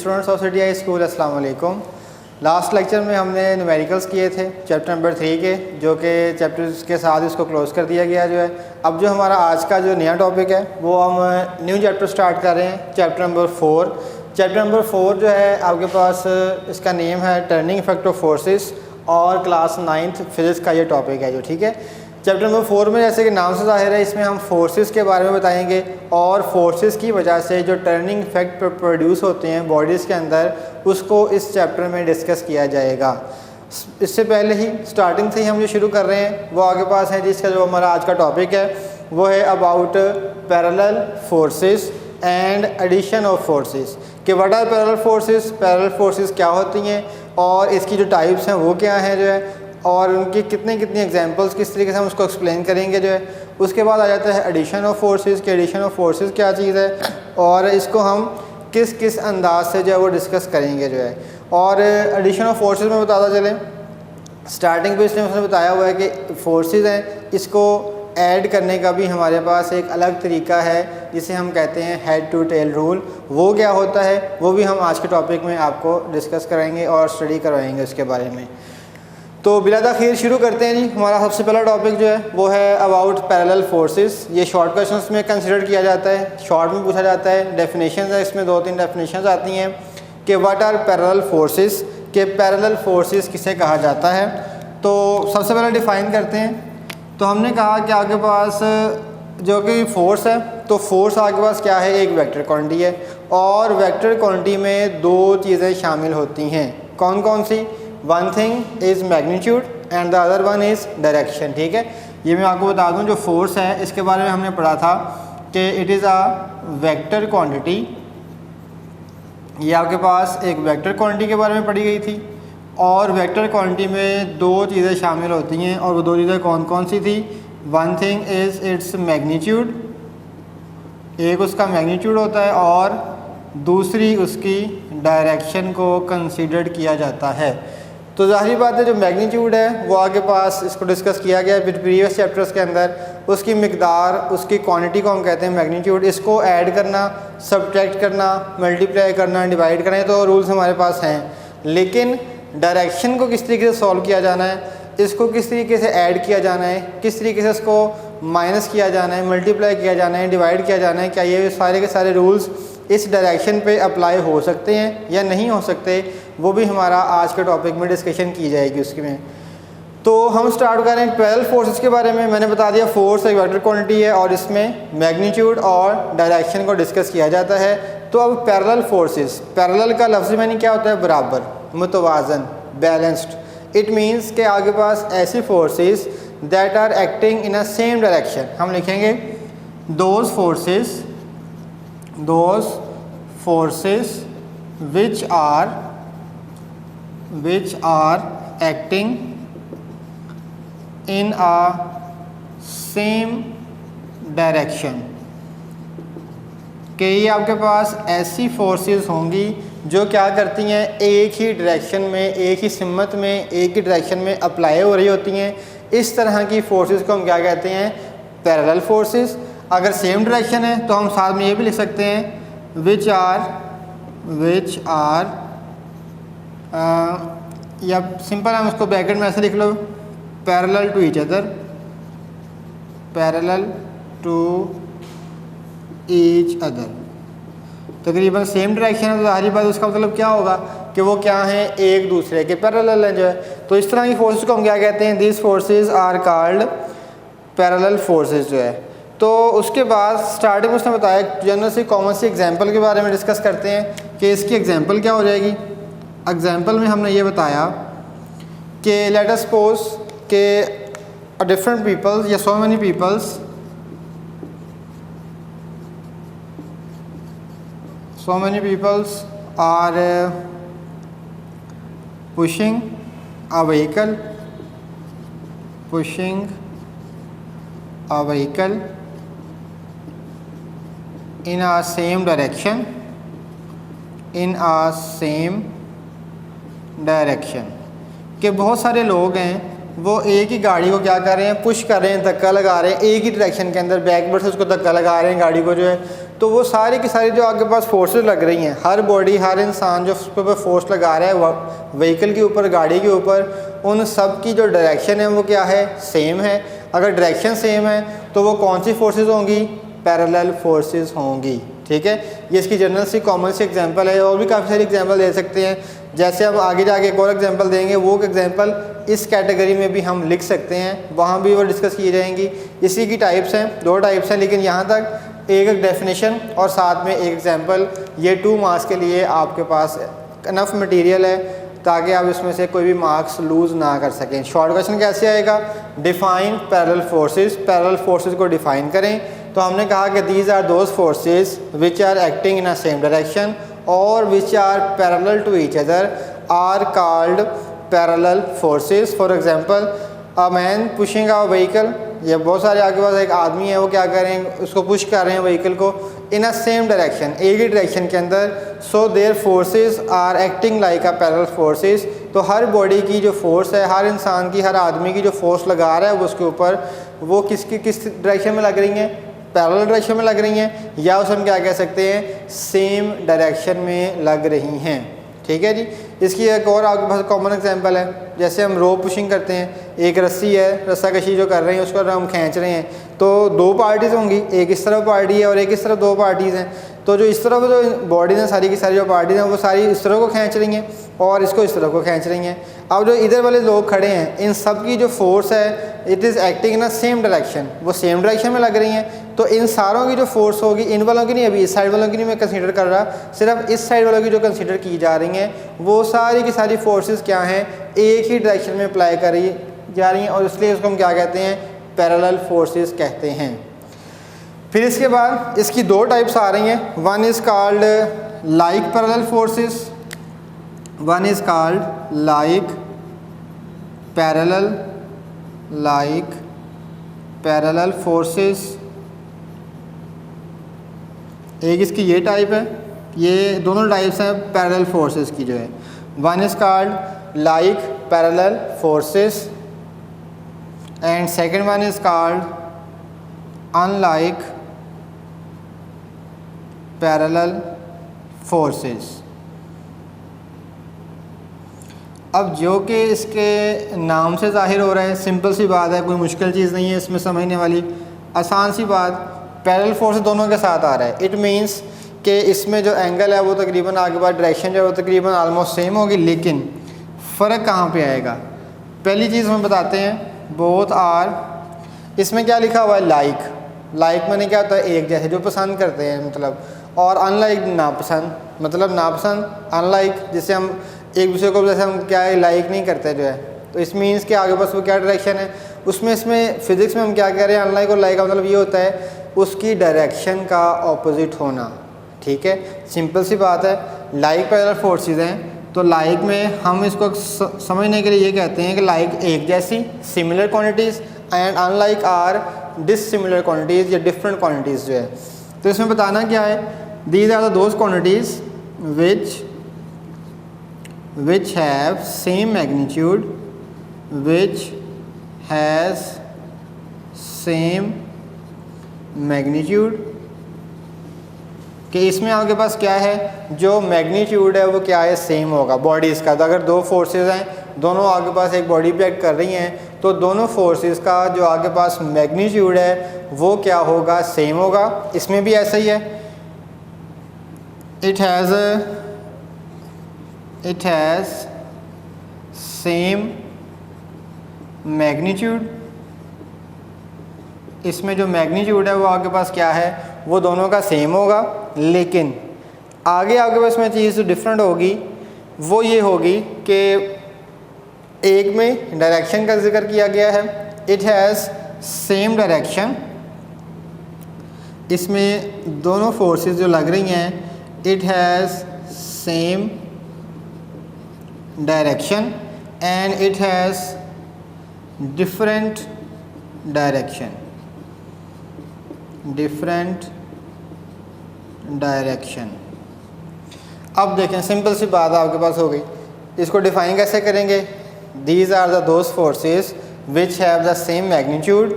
Students of city high school, अस्सलाम वालेकुम। Last lecture में हमने न्यूमेरिकल्स किए थे चैप्टर नंबर 3 के, जो कि चैप्टर के साथ इसको क्लोज़ कर दिया गया जो है। अब जो हमारा आज का जो नया टॉपिक है वो हम न्यू चैप्टर स्टार्ट कर रहे हैं, चैप्टर नंबर 4। चैप्टर नंबर 4 जो है आपके पास इसका नेम है टर्निंग इफेक्ट ऑफ फोर्सेस और क्लास 9th फिजिक्स का ये टॉपिक है जो, ठीक है। चैप्टर नंबर 4 में जैसे कि नाम से ज़ाहिर है इसमें हम फोर्सेस के बारे में बताएंगे और फोर्सेस की वजह से जो टर्निंग इफेक्ट प्रोड्यूस होते हैं बॉडीज़ के अंदर, उसको इस चैप्टर में डिस्कस किया जाएगा। इससे पहले ही स्टार्टिंग से ही हम जो शुरू कर रहे हैं वो आगे पास है, जिसका जो हमारा आज का टॉपिक है वो है about parallel forces and addition of forces. कि what are parallel forces, parallel forces क्या होती हैं और इसकी जो टाइप्स हैं वो क्या हैं जो है, और उनकी कितनी एग्जांपल्स किस तरीके से हम उसको एक्सप्लेन करेंगे जो है। उसके बाद आ जाता है एडिशन ऑफ फोर्सेस कि एडिशन ऑफ फोर्सेस क्या चीज़ है और इसको हम किस किस अंदाज से जो है वो डिस्कस करेंगे जो है। और एडिशन ऑफ फोर्सेस में बताता चलें, स्टार्टिंग पे इसने उसने बताया हुआ है कि फोर्सेस हैं, इसको ऐड करने का भी हमारे पास एक अलग तरीका है जिसे हम कहते हैं हेड टू टेल रूल। वो क्या होता है वो भी हम आज के टॉपिक में आपको डिस्कस कराएंगे और स्टडी करवाएंगे उसके बारे में। तो बिला ताख़ीर शुरू करते हैं जी। हमारा सबसे पहला टॉपिक जो है वो है अबाउट पैरेलल फोर्सेस। ये शॉर्ट क्वेश्चंस में कंसिडर किया जाता है, शॉर्ट में पूछा जाता है। डेफिनेशन है इसमें 2-3 डेफिनेशन आती हैं कि व्हाट आर पैरेलल फोर्सेस, के पैरेलल फोर्सेस किसे कहा जाता है। तो सबसे पहले डिफ़ाइन करते हैं। तो हमने कहा कि आपके पास जो कि फोर्स है, तो फोर्स आपके पास क्या है, एक वेक्टर क्वांटिटी है और वेक्टर क्वांटिटी में दो चीज़ें शामिल होती हैं। कौन कौन सी? One thing is magnitude and the other one is direction, ठीक है। ये मैं आपको बता दूं जो फोर्स है इसके बारे में हमने पढ़ा था कि it is a vector quantity. ये आपके पास एक वेक्टर क्वांटिटी के बारे में पढ़ी गई थी और वेक्टर क्वांटिटी में दो चीज़ें शामिल होती हैं और वो दो चीज़ें कौन कौन सी थी? One thing is its magnitude, एक उसका मैग्नीट्यूड होता है और दूसरी उसकी डायरेक्शन को कंसीडर किया जाता है। तो ज़ाहिर बात है जो मैग्नीट्यूड है वो आगे पास इसको डिस्कस किया गया है प्रीवियस चैप्टर्स के अंदर। उसकी मिकदार, उसकी क्वांटिटी को हम कहते हैं मैग्नीट्यूड। इसको ऐड करना, सब्ट्रैक्ट करना, मल्टीप्लाई करना, डिवाइड करना, तो रूल्स हमारे पास हैं। लेकिन डायरेक्शन को किस तरीके से सॉल्व किया जाना है, इसको किस तरीके से ऐड किया जाना है, किस तरीके से इसको माइनस किया जाना है, मल्टीप्लाई किया जाना है, डिवाइड किया जाना है, क्या ये सारे के सारे रूल्स इस डायरेक्शन पे अप्लाई हो सकते हैं या नहीं हो सकते, वो भी हमारा आज के टॉपिक में डिस्कशन की जाएगी उसमें। तो हम स्टार्ट करें पैरेलल फोर्सेस के बारे में। मैंने बता दिया फोर्स एक वेक्टर क्वांटिटी है और इसमें मैग्नीट्यूड और डायरेक्शन को डिस्कस किया जाता है। तो अब पैरेलल फोर्सेस, पैरेलल का लफ्ज़ मैंने क्या होता है? बराबर, मुतवाज़न, बैलेंस्ड। इट मीन्स के आगे पास ऐसी forces that are acting in a same direction. हम लिखेंगे those forces which are acting in a same direction। कि ये आपके पास ऐसी फोर्सेस होंगी जो क्या करती हैं, एक ही डायरेक्शन में, एक ही सिमत में, एक ही डायरेक्शन में अप्लाई हो रही होती हैं। इस तरह की फोर्सेस को हम क्या कहते हैं? Parallel forces. अगर सेम डायरेक्शन है तो हम साथ में ये भी लिख सकते हैं which are या सिंपल हम उसको ब्रैकेट में ऐसे लिख लो, parallel to each other, parallel to each other. तकरीबन सेम डायरेक्शन है तो ज़ाहिर बात उसका मतलब क्या होगा कि वो क्या हैं, एक दूसरे के पैरेलल हैं जो है। तो इस तरह की फोर्सेस को हम क्या कहते हैं? These forces are called parallel forces जो है। तो उसके बाद स्टार्टिंग में उसने बताया जनरल से कॉमन सी एग्जांपल के बारे में डिस्कस करते हैं कि इसकी एग्जांपल क्या हो जाएगी। एग्जांपल में हमने ये बताया कि लेट अस सपोज के डिफरेंट पीपल्स या so many peoples are pushing a vehicle in a same direction, कि बहुत सारे लोग हैं वो एक ही गाड़ी को क्या कर रहे हैं, पुश कर रहे हैं, धक्का लगा रहे हैं एक ही डायरेक्शन के अंदर, बैकवर्ड से उसको धक्का लगा रहे हैं गाड़ी को जो है। तो वो सारी की सारी जो आपके पास फोर्सेस लग रही हैं, हर बॉडी, हर इंसान जो उसके ऊपर फोर्स लगा रहा है व्हीकल के ऊपर, गाड़ी के ऊपर, उन सब की जो डायरेक्शन है वो क्या है, सेम है। अगर डायरेक्शन सेम है तो वो कौन सी फोर्सेस होंगी, पैरेलल फोर्सेस होंगी। ठीक है, ये इसकी जनरल सी कॉमन सी एग्जांपल है। और भी काफ़ी सारी एग्जांपल दे सकते हैं, जैसे हम आगे जाके एक और एग्जांपल देंगे, वो एग्जांपल इस कैटेगरी में भी हम लिख सकते हैं, वहाँ भी वो डिस्कस की जाएंगी। इसी की टाइप्स हैं, 2 टाइप्स हैं, लेकिन यहाँ तक एक डेफिनेशन और साथ में एक एग्जांपल, ये 2 मार्क्स के लिए आपके पास इनफ मटेरियल है ताकि आप इसमें से कोई भी मार्क्स लूज़ ना कर सकें। शॉर्ट क्वेश्चन कैसे आएगा, define parallel forces, parallel forces को डिफाइन करें। तो हमने कहा कि these are those forces which are acting in a same direction और which are parallel to each other are called parallel forces. For example, a man pushing a vehicle, ये बहुत सारे आपके पास एक आदमी है, वो क्या कर रहे हैं, उसको पुश कर रहे हैं व्हीकल को इन अ सेम डायरेक्शन, एक ही डायरेक्शन के अंदर। So their forces are acting like a parallel forces. तो हर बॉडी की जो फोर्स है, हर इंसान की, हर आदमी की जो फोर्स लगा रहा है वो उसके ऊपर, वो किस डायरेक्शन में लग रही हैं, पैरेलल डायरेक्शन में लग रही हैं, या उसे हम क्या कह सकते हैं, सेम डायरेक्शन में लग रही हैं। ठीक है जी। इसकी एक और आपके पास कॉमन एग्जांपल है, जैसे हम रोप पुशिंग करते हैं, एक रस्सी है, रस्सा कशी जो कर रहे हैं उसको हम खींच रहे हैं, तो 2 पार्टीज़ होंगी, एक इस तरफ पार्टी है और एक इस तरफ 2 पार्टीज़ हैं। तो जो इस तरफ जो बॉडीज़ हैं, सारी की सारी जो पार्टीज़ हैं वो सारी इस तरफ को खींच रही हैं और इसको इस तरफ को खींच रही हैं। अब जो इधर वाले लोग खड़े हैं, इन सब की जो फोर्स है, it is acting in a same direction, वो सेम डायरेक्शन में लग रही हैं। तो इन सारों की जो फोर्स होगी, इन वालों की नहीं, अभी इस साइड वालों की नहीं मैं कंसीडर कर रहा, सिर्फ इस साइड वालों की जो कंसीडर की जा रही हैं, वो सारी की सारी फोर्सेस क्या हैं, एक ही डायरेक्शन में अप्लाई करी जा रही हैं, और इसलिए उसको हम क्या कहते हैं, पैरेलल फोर्सेस कहते हैं। फिर इसके बाद इसकी 2 टाइप्स आ रही हैं, one is called like parallel forces, one is called like parallel forces. एक इसकी ये टाइप है, ये दोनों टाइप्स हैं पैरेलल फोर्सेस की जो है। One is called like parallel forces and second one is called unlike parallel forces. अब जो कि इसके नाम से ज़ाहिर हो रहा है, सिंपल सी बात है, कोई मुश्किल चीज़ नहीं है इसमें समझने वाली, आसान सी बात, पैरेलल फोर्स दोनों के साथ आ रहा है। इट मींस कि इसमें जो एंगल है वो तकरीबन आगे बाद डायरेक्शन जो है वो तकरीबन आलमोस्ट सेम होगी, लेकिन फ़र्क कहाँ पे आएगा। पहली चीज़ हम बताते हैं, बोथ आर, इसमें क्या लिखा हुआ है, लाइक। लाइक मैंने क्या होता है, एक जैसे, जो पसंद करते हैं मतलब, और अनलाइक नापसंद, मतलब नापसंद, अनलाइक जिससे हम एक दूसरे को जैसे हम क्या है लाइक नहीं करते जो है। तो इस मीन्स के आगे बस वो क्या डायरेक्शन है उसमें, इसमें फिज़िक्स में हम क्या कह रहे हैं, अनलाइक और लाइक का मतलब ये होता है उसकी डायरेक्शन का ऑपोजिट होना। ठीक है, सिंपल सी बात है। लाइक पैरेलल फोर्सेस हैं, तो लाइक में हम इसको समझने के लिए ये कहते हैं कि लाइक एक जैसी, similar quantities, and unlike are dissimilar quantities या डिफरेंट क्वांटिटीज़ जो है। तो इसमें बताना क्या है, these are the those quantities which have same magnitude, which has same magnitude, कि इसमें आपके पास क्या है, जो मैग्नीट्यूड है वो क्या है, सेम होगा बॉडीज़ का। तो अगर 2 फोर्सेस हैं, दोनों आपके पास एक बॉडी पे एक्ट कर रही हैं, तो दोनों फोर्सेस का जो आपके पास मैग्नीट्यूड है वो क्या होगा, सेम होगा। इसमें भी ऐसा ही है, it has same magnitude, इसमें जो मैग्नीट्यूड है वो आपके पास क्या है, वो दोनों का सेम होगा, लेकिन आगे आपके पास में चीज़ जो डिफरेंट होगी वो ये होगी कि एक में डायरेक्शन का जिक्र किया गया है, इट हैज़ सेम डायरेक्शन, इसमें दोनों फोर्सेस जो लग रही हैं, it has same direction and it has different direction, अब देखें, सिंपल सी बात आपके पास हो गई। इसको डिफाइन कैसे करेंगे, these are the those forces which have the same magnitude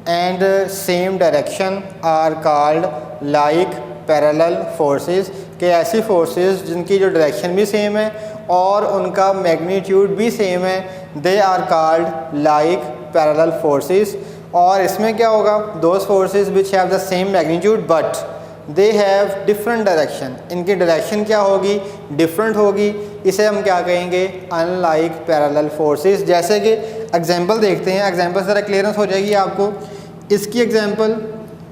and same direction are called like parallel forces, के ऐसी फोर्सेस जिनकी जो डायरेक्शन भी सेम है और उनका मैग्नीट्यूड भी सेम है, they are called like parallel forces. और इसमें क्या होगा, those forces which have the same magnitude but they have different direction, इनकी डायरेक्शन क्या होगी, डिफरेंट होगी, इसे हम क्या कहेंगे, अनलाइक पैरेलल फोर्सेस। जैसे कि एग्जांपल देखते हैं, एग्जांपल ज़रा क्लियरेंस हो जाएगी आपको। इसकी एग्जांपल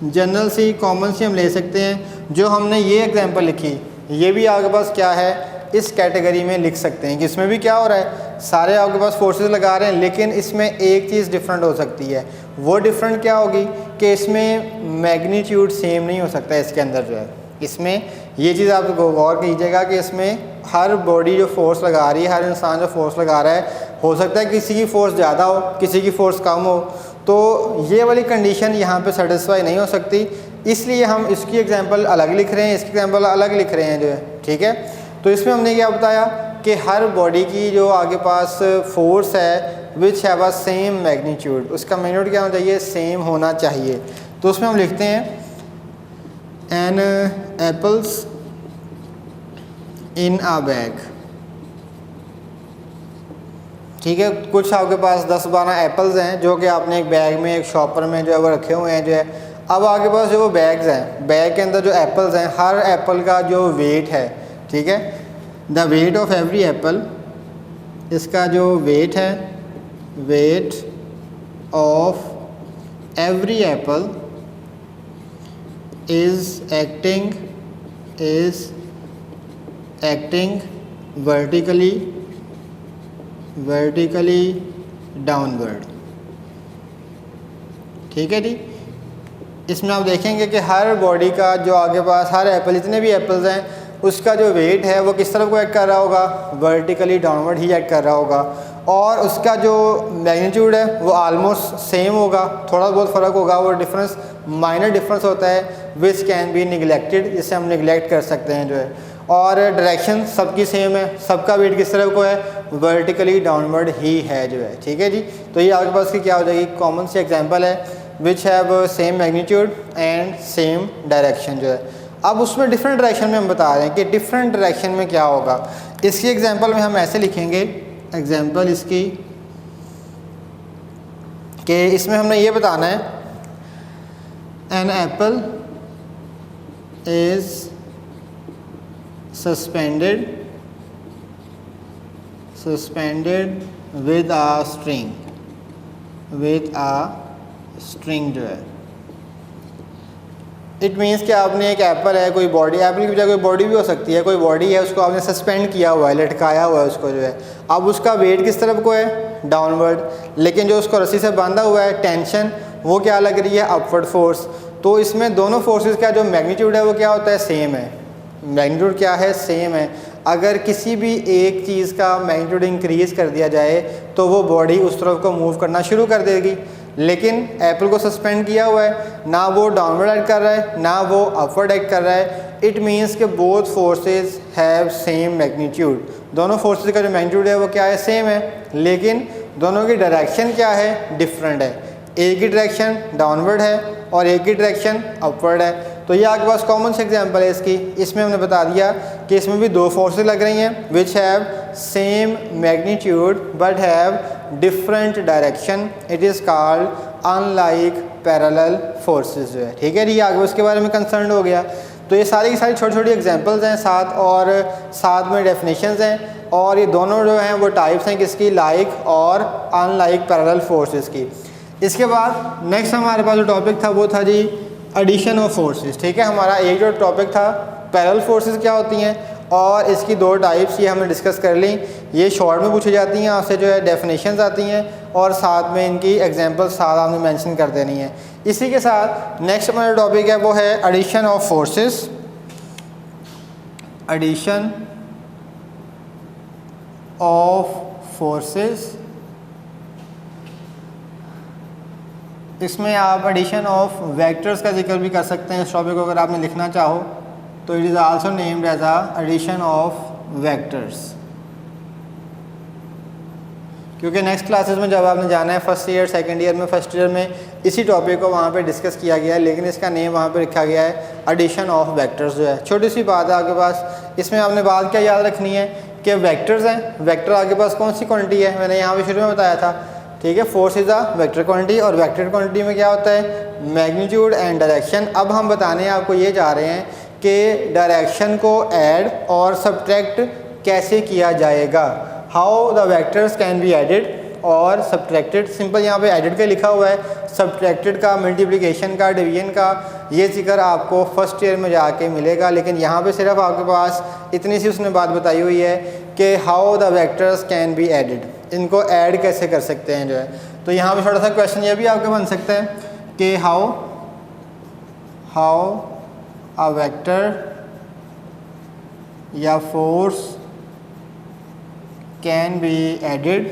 जनरल सी कॉमन सी हम ले सकते हैं। जो हमने ये एग्जांपल लिखी, ये भी आपके पास क्या है, इस कैटेगरी में लिख सकते हैं कि इसमें भी क्या हो रहा है, सारे आपके पास फोर्सेस लगा रहे हैं, लेकिन इसमें एक चीज़ डिफरेंट हो सकती है। वो डिफरेंट क्या होगी कि इसमें मैग्नीट्यूड सेम नहीं हो सकता है इसके अंदर जो है। इसमें ये चीज़ आप गौर कीजिएगा कि इसमें हर बॉडी जो फोर्स लगा रही है, हर इंसान जो फोर्स लगा रहा है, हो सकता है किसी की फ़ोर्स ज़्यादा हो, किसी की फ़ोर्स कम हो, तो ये वाली कंडीशन यहाँ पे सेटिस्फाई नहीं हो सकती। इसलिए हम इसकी एग्जांपल अलग लिख रहे हैं, इसकी एग्जांपल अलग लिख रहे हैं जो है, ठीक है। तो इसमें हमने क्या बताया कि हर बॉडी की जो आगे पास फोर्स है which have a same magnitude, उसका मैग्नीट्यूड क्या होना चाहिए, सेम होना चाहिए। तो उसमें हम लिखते हैं an apples in a bag, ठीक है। कुछ आपके पास 10-12 एप्पल्स हैं जो कि आपने एक बैग में, एक शॉपर में जो है वो रखे हुए हैं जो है। अब आपके पास जो वो बैग्स हैं, बैग के अंदर जो एप्पल्स हैं, हर एप्पल का जो वेट है, ठीक है, the weight of every Apple, इसका जो वेट है, weight of every Apple is acting vertically downward, ठीक है जी। इसमें आप देखेंगे कि हर बॉडी का जो आगे पास हर एप्पल, जितने भी एप्पल्स हैं, उसका जो वेट है वो किस तरफ को एक्ट कर रहा होगा, वर्टिकली डाउनवर्ड ही एक्ट कर रहा होगा। और उसका जो मैग्नीट्यूड है वो आलमोस्ट सेम होगा, थोड़ा बहुत फ़र्क होगा, वो डिफरेंस माइनर डिफरेंस होता है विच कैन बी निगलेक्टेड, जिसे हम निगलेक्ट कर सकते हैं जो है। और डायरेक्शन सबकी सेम है, सबका वेट किस तरफ को है, वर्टिकली डाउनवर्ड ही है जो है, ठीक है जी। तो ये आपके पास की क्या हो जाएगी, कॉमन सी एग्जांपल है which have same magnitude and same direction जो है। अब उसमें डिफरेंट डायरेक्शन में हम बता रहे हैं कि डिफरेंट डायरेक्शन में क्या होगा। इसकी एग्जांपल में हम ऐसे लिखेंगे, एग्जांपल इसकी कि इसमें हमने ये बताना है an apple is suspended with a string जो है। इट मीन्स कि आपने एक एप्पल है, कोई बॉडी, एप्पल की बजाय कोई बॉडी भी हो सकती है, कोई बॉडी है, उसको आपने सस्पेंड किया हुआ है, लटकाया हुआ है उसको जो है। अब उसका वेट किस तरफ को है, डाउनवर्ड, लेकिन जो उसको रस्सी से बांधा हुआ है, टेंशन वो क्या लग रही है, अपवर्ड फोर्स। तो इसमें दोनों फोर्सेस का जो मैग्नीट्यूड है वो क्या होता है, सेम है। मैग्नीट्यूड क्या है, सेम है। अगर किसी भी एक चीज़ का मैग्नीट्यूड इंक्रीज़ कर दिया जाए तो वो बॉडी उस तरफ को मूव करना शुरू कर देगी, लेकिन एप्पल को सस्पेंड किया हुआ है, ना वो डाउनवर्ड एक्ट कर रहा है ना वो अपवर्ड एक्ट कर रहा है। इट मीन्स कि both forces have same magnitude, दोनों फोर्सेस का जो मैग्नीट्यूड है वो क्या है, सेम है, लेकिन दोनों की डायरेक्शन क्या है, डिफरेंट है। एक ही डायरेक्शन डाउनवर्ड है और एक ही डायरेक्शन अपवर्ड है। तो ये आपके पास कॉमन से एग्जांपल है इसकी। इसमें हमने बता दिया कि इसमें भी दो फोर्सेस लग रही हैं which have same magnitude but have different direction, it is called unlike parallel forces जो है, ठीक है जी। आगे उसके बारे में कंसर्न हो गया। तो ये सारी की सारी छोटी छोटी एग्जांपल्स हैं साथ, और साथ में डेफिनेशंस हैं, और ये दोनों जो हैं वो टाइप्स हैं किसकी, लाइक और अनलाइक पैरेलल फोर्सेस की। इसके बाद नेक्स्ट हमारे पास जो टॉपिक था वो था जी एडिशन ऑफ फोर्सेस, ठीक है। हमारा एक जो टॉपिक था पैरेलल फोर्सेस क्या होती हैं, और इसकी दो टाइप्स ये हमने डिस्कस कर ली। ये शॉर्ट में पूछी जाती हैं, आपसे जो है डेफिनेशंस आती हैं और साथ में इनकी एग्जांपल्स साथ आपने मेंशन कर देनी है। इसी के साथ नेक्स्ट हमारा टॉपिक है वो है addition of forces, addition of forces. इसमें आप एडिशन ऑफ वेक्टर्स का जिक्र भी कर सकते हैं। इस टॉपिक को अगर आपने लिखना चाहो तो it is also named as a addition of vectors, क्योंकि नेक्स्ट क्लासेस में जब आपने जाना है फर्स्ट ईयर सेकंड ईयर में, फर्स्ट ईयर में इसी टॉपिक को वहाँ पे डिस्कस किया गया है, लेकिन इसका नेम वहाँ पे रखा गया है एडिशन ऑफ वेक्टर्स जो है। छोटी सी बात है आपके पास, इसमें आपने बात क्या याद रखनी है कि वेक्टर्स हैं, वेक्टर आपके पास कौन सी क्वांटिटी है, मैंने यहाँ पे शुरू में बताया था, ठीक है। Force is a vector quantity, और वेक्टर क्वांटिटी में क्या होता है, मैग्नीट्यूड एंड डायरेक्शन। अब हम बताने आपको ये जा रहे हैं कि डायरेक्शन को ऐड और सब्ट्रैक्ट कैसे किया जाएगा, how the vectors can be added और सब्ट्रैक्टेड। सिंपल यहाँ पे एडिड का लिखा हुआ है, सब्ट्रैक्टेड का, मल्टीप्लिकेशन का, डिवीजन का ये जिक्र आपको फर्स्ट ईयर में जाके मिलेगा, लेकिन यहाँ पे सिर्फ आपके पास इतनी सी उसने बात बताई हुई है कि how the vectors can be added, इनको ऐड कैसे कर सकते हैं जो है। तो यहाँ पे छोटा सा क्वेश्चन ये भी आपके बन सकता है कि हाउ अ वेक्टर या फोर्स कैन बी एडिड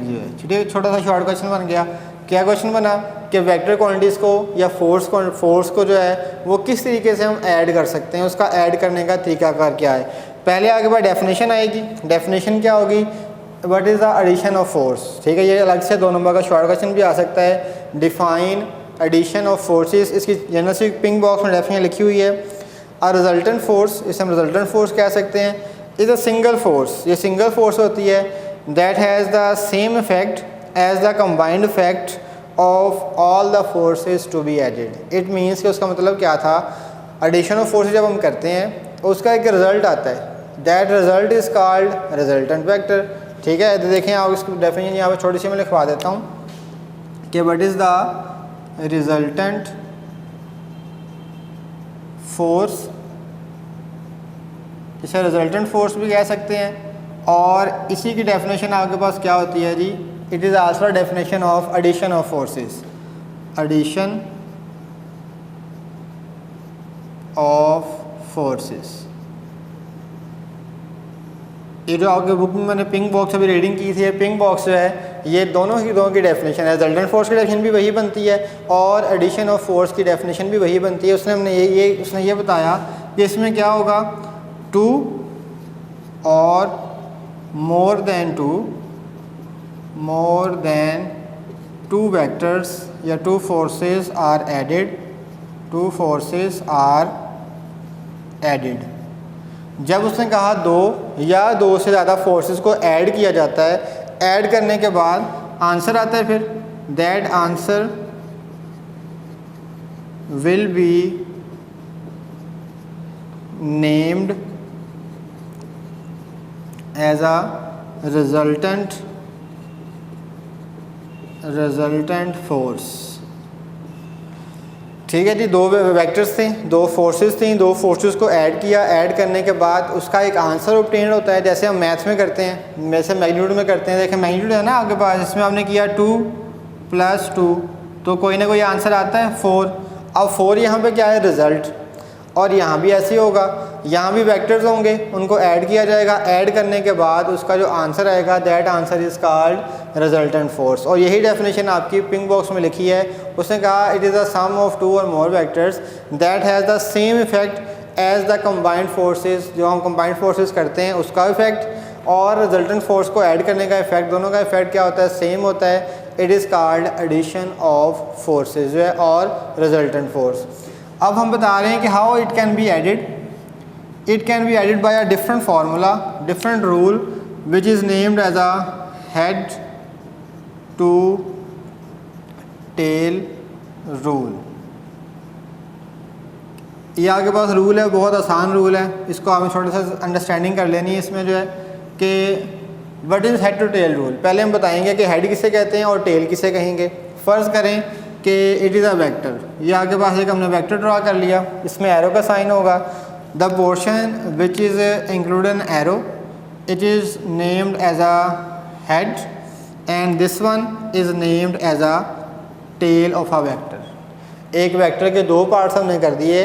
जो है। ठीक है, छोटा सा शॉर्ट क्वेश्चन बन गया। क्या क्वेश्चन बना कि वेक्टर क्वांटिटीज़ को या फोर्स को जो है वो किस तरीके से हम ऐड कर सकते हैं, उसका ऐड करने का तरीकाकार क्या है। पहले आगे बाद डेफिनेशन आएगी, डेफिनेशन क्या होगी, what is the addition of force. ठीक है, ये अलग से 2 नंबर का शॉर्ट क्वेश्चन भी आ सकता है, डिफाइन एडिशन ऑफ फोर्सेस। इसकी जनरल सी पिंक बॉक्स में डेफिनेशन लिखी हुई है। अ रिजल्टेंट फोर्स, इसे हम रिजल्टेंट फोर्स कह सकते हैं, इज़ अ सिंगल फोर्स, ये सिंगल फोर्स होती है, that has the same effect as the combined effect of all the forces to be added. It means कि उसका मतलब क्या था, एडिशन ऑफ फोर्सेस जब हम करते हैं उसका एक रिजल्ट आता है, that result is called resultant vector. ठीक है, तो देखें आप इसकी डेफिनेशन यहाँ पर छोटी सी मैं लिखवा देता हूँ कि what is the resultant force, इसे रिजल्टेंट फोर्स भी कह सकते हैं। और इसी की डेफिनेशन आपके पास क्या होती है जी, it is also definition of addition of forces, addition of forces. ये जो आपके बुक में मैंने पिंक बॉक्स अभी रीडिंग की थी, पिंक बॉक्स जो है ये दोनों की डेफिनेशन है, रिजल्टेंट फोर्स की डेफिनेशन भी वही बनती है और एडिशन ऑफ फोर्स की डेफिनेशन भी वही बनती है। उसने ये बताया कि इसमें क्या होगा, 2 और more than two vectors या 2 forces are added, 2 forces are added। जब उसने कहा 2 या 2 से ज़्यादा फोर्सेस को ऐड किया जाता है, ऐड करने के बाद आंसर आता है, फिर that answer will be named as a resultant force. ठीक है जी, 2 वेक्टर्स थे, 2 फोर्सेस थी, 2 फोर्सेस को ऐड किया, ऐड करने के बाद उसका एक आंसर ऑब्टेन होता है, जैसे हम मैथ्स में करते हैं, वैसे मैग्नीट्यूड में करते हैं। देखें मैग्नीट्यूड है ना आपके पास, इसमें आपने किया 2 + 2 तो कोई ना कोई आंसर आता है 4। अब 4 यहाँ पे क्या है, रिजल्ट, और यहाँ भी ऐसे ही होगा, यहाँ भी वेक्टर्स होंगे, उनको ऐड किया जाएगा, ऐड करने के बाद उसका जो आंसर आएगा that answer is called resultant force. और यही डेफिनेशन आपकी पिंक बॉक्स में लिखी है। उसने कहा it is the sum of 2 or more vectors that has the same effect as the combined forces. जो हम कंबाइंड फोर्सेस करते हैं उसका इफेक्ट और रिजल्टेंट फोर्स को ऐड करने का इफेक्ट, दोनों का इफेक्ट क्या होता है, सेम होता है। It is called addition of forces जो है और रिजल्टेंट फोर्स। अब हम बता रहे हैं कि how it can be added. It can be added by a different formula, different rule which is named as a head to tail rule. ये आपके पास रूल है, बहुत आसान रूल है, इसको आपने छोटा सा अंडरस्टैंडिंग कर लेनी है। इसमें जो है कि what is head to tail rule, पहले हम बताएंगे कि हेड किसे कहते हैं और टेल किसे कहेंगे। फ़र्ज़ करें कि इट इज़ अ वेक्टर, ये आपके पास एक हमने वेक्टर ड्रा कर लिया, इसमें एरो का साइन होगा। The portion which is include an arrow it is named as a head and this one is named as a tail of a vector. एक वेक्टर के 2 पार्ट्स हमने कर दिए,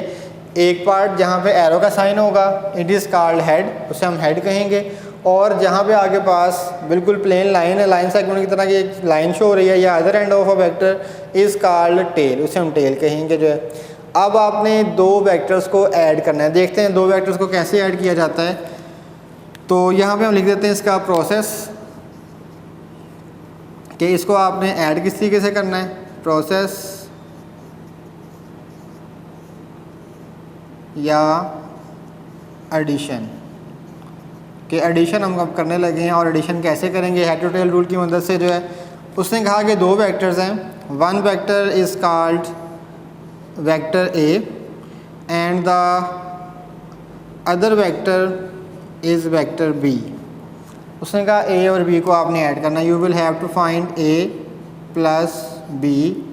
एक पार्ट जहाँ पे एरो का साइन होगा इट इज़ कॉल्ड हेड, उसे हम हेड कहेंगे, और जहाँ पे आगे पास बिल्कुल प्लेन लाइन है, लाइन सेगमेंट की तरह की एक लाइन शो हो रही है या other end of a vector is called tail, उसे हम टेल कहेंगे जो है। अब आपने 2 वेक्टर्स को ऐड करना है, देखते हैं 2 वेक्टर्स को कैसे ऐड किया जाता है। तो यहाँ पे हम लिख देते हैं इसका प्रोसेस कि इसको आपने ऐड किस तरीके से करना है, प्रोसेस या एडिशन, कि एडिशन हम अब करने लगे हैं। और एडिशन कैसे करेंगे, हेड टू टेल रूल की मदद से जो है। उसने कहा कि दो वेक्टर्स हैं, one vector is called vector A and the other vector is vector B. उसने कहा ए और बी को आपने ऐड करना, you will have to find A plus B,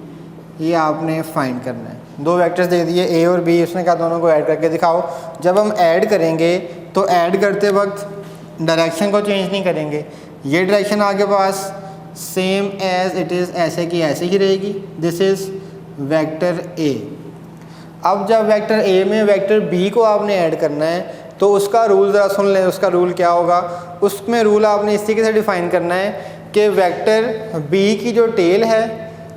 ये आपने फाइंड करना है। दो वेक्टर्स दे दिए ए और बी, उसने कहा दोनों को ऐड करके दिखाओ। जब हम ऐड करेंगे तो ऐड करते वक्त डायरेक्शन को चेंज नहीं करेंगे, ये डायरेक्शन आपके पास सेम एज इट इज़ ऐसे की ऐसे ही रहेगी। This is vector A. अब जब वेक्टर ए में वेक्टर बी को आपने ऐड करना है तो उसका रूल ज़रा सुन लें। उसका रूल क्या होगा, उसमें रूल आपने इस तरीके से डिफ़ाइन करना है कि वेक्टर बी की जो टेल है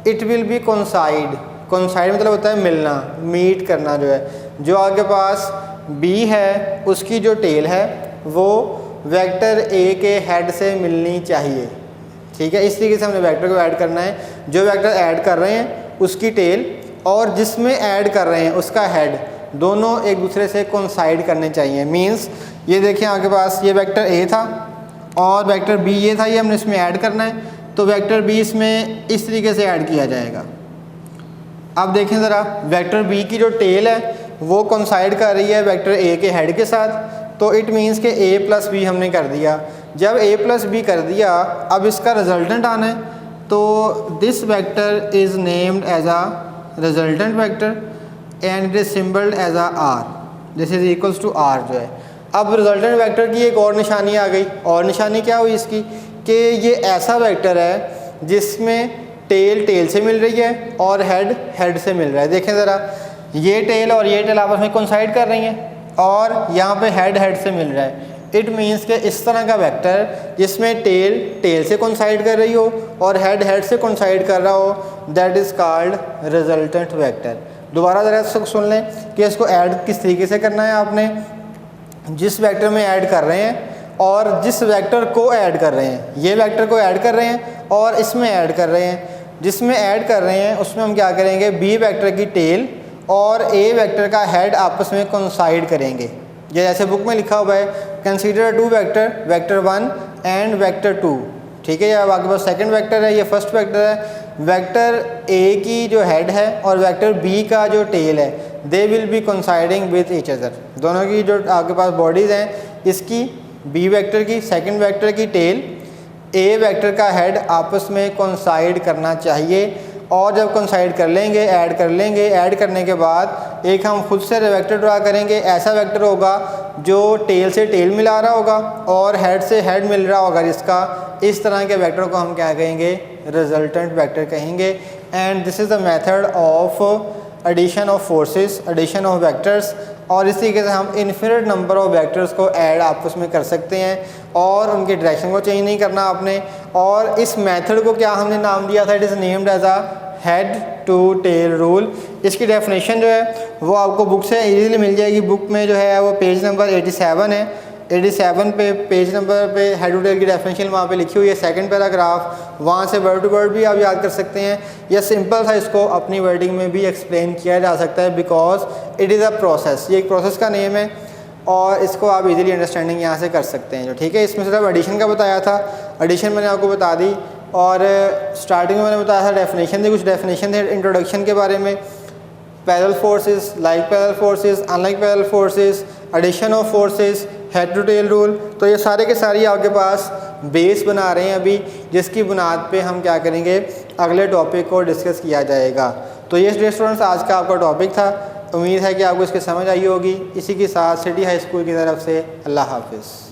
it will be coincide. Coincide मतलब होता है मिलना, मीट करना जो है। जो आपके पास बी है उसकी जो टेल है वो वेक्टर ए के हेड से मिलनी चाहिए, ठीक है। इस तरीके से हमने वेक्टर को ऐड करना है। जो वेक्टर ऐड कर रहे हैं उसकी टेल और जिसमें ऐड कर रहे हैं उसका हेड दोनों एक दूसरे से कोइंसाइड करने चाहिए। मींस ये देखिए आपके पास ये वेक्टर ए था और वेक्टर बी ये था, ये हमने इसमें ऐड करना है, तो वेक्टर बी इसमें इस तरीके से ऐड किया जाएगा। अब देखें ज़रा, वेक्टर बी की जो टेल है वो कोइंसाइड कर रही है वेक्टर ए के हेड के साथ, तो इट मीन्स कि ए प्लस बी हमने कर दिया। जब ए प्लस बी कर दिया, अब इसका रिजल्टेंट आना है, तो this vector is named as a resultant vector and it is symbolled as a R, this is equals to R जो है। अब रिजल्टेंट वेक्टर की एक और निशानी आ गई। और निशानी क्या हुई इसकी कि ये ऐसा वेक्टर है जिसमें टेल टेल से मिल रही है और हेड हेड से मिल रहा है। देखें ज़रा, ये टेल और ये टेल आपस में कोइंसाइड कर रही हैं और यहाँ पे हेड हेड से मिल रहा है। इट मीन्स कि इस तरह का वेक्टर जिसमें टेल टेल से कोइंसाइड कर रही हो और हेड हेड से कोइंसाइड कर रहा हो, that is called resultant vector. दोबारा ज़रा इसको सुन लें कि इसको ऐड किस तरीके से करना है। आपने जिस वेक्टर में ऐड कर रहे हैं और जिस वेक्टर को ऐड कर रहे हैं, ये वेक्टर को ऐड कर रहे हैं और इसमें ऐड कर रहे हैं, जिसमें ऐड कर रहे हैं उसमें हम क्या करेंगे, बी वेक्टर की टेल और ए वेक्टर का हेड आपस में कोइंसाइड करेंगे। ये जैसे बुक में लिखा हुआ है, consider two vector, vector 1 and vector 2, ठीक है। अब आपके पास सेकंड वेक्टर है, ये फर्स्ट वेक्टर है। वेक्टर ए की जो हेड है और वेक्टर बी का जो टेल है, they will be coinciding with each other. दोनों की जो आपके पास बॉडीज़ हैं, इसकी बी वेक्टर की सेकंड वेक्टर की टेल ए वेक्टर का हेड आपस में कोइंसाइड करना चाहिए। और जब कोइंसाइड कर लेंगे, ऐड कर लेंगे, ऐड करने के बाद एक हम खुद से वेक्टर ड्रा करेंगे। ऐसा वेक्टर होगा जो टेल से टेल मिला रहा होगा और हेड से हेड मिल रहा होगा जिसका, इस तरह के वेक्टर को हम क्या कहेंगे, रिजल्टेंट वेक्टर कहेंगे। And this is the method of addition of forces, addition of vectors. और इस तरीके से हम इन्फिनिट नंबर ऑफ वेक्टर्स को ऐड आपस में कर सकते हैं और उनके डायरेक्शन को चेंज नहीं करना आपने। और इस मेथड को क्या हमने नाम दिया था, it is named as a head to tail rule. इसकी डेफिनेशन जो है वो आपको बुक से इजीली मिल जाएगी। बुक में जो है वो पेज नंबर 87 है। 87 पे पेज नंबर पे हेड टू टेल की डेफिनेशन वहाँ पे लिखी हुई है, सेकंड पैराग्राफ। वहाँ से वर्ड टू वर्ड भी आप याद कर सकते हैं या सिंपल सा इसको अपनी वर्डिंग में भी एक्सप्लेन किया जा सकता है, because it is a process. ये एक प्रोसेस का नेम है और इसको आप इजीली अंडरस्टैंडिंग यहाँ से कर सकते हैं जो, ठीक है। इसमें सिर्फ एडिशन का बताया था, एडिशन मैंने आपको बता दी। और स्टार्टिंग में मैंने बताया था डेफिनेशन थी, कुछ डेफिनेशन थे इंट्रोडक्शन के बारे में, parallel forces, like parallel forces, unlike parallel forces, addition of forces, head to tail rule. तो ये सारे के सारी आपके पास बेस बना रहे हैं अभी, जिसकी बुनियाद पे हम क्या करेंगे, अगले टॉपिक को डिस्कस किया जाएगा। तो ये स्टूडेंट्स आज का आपका टॉपिक था। उम्मीद है कि आपको इसकी समझ आई होगी। इसी के साथ सिटी हाई स्कूल की तरफ से अल्लाह हाफिज़।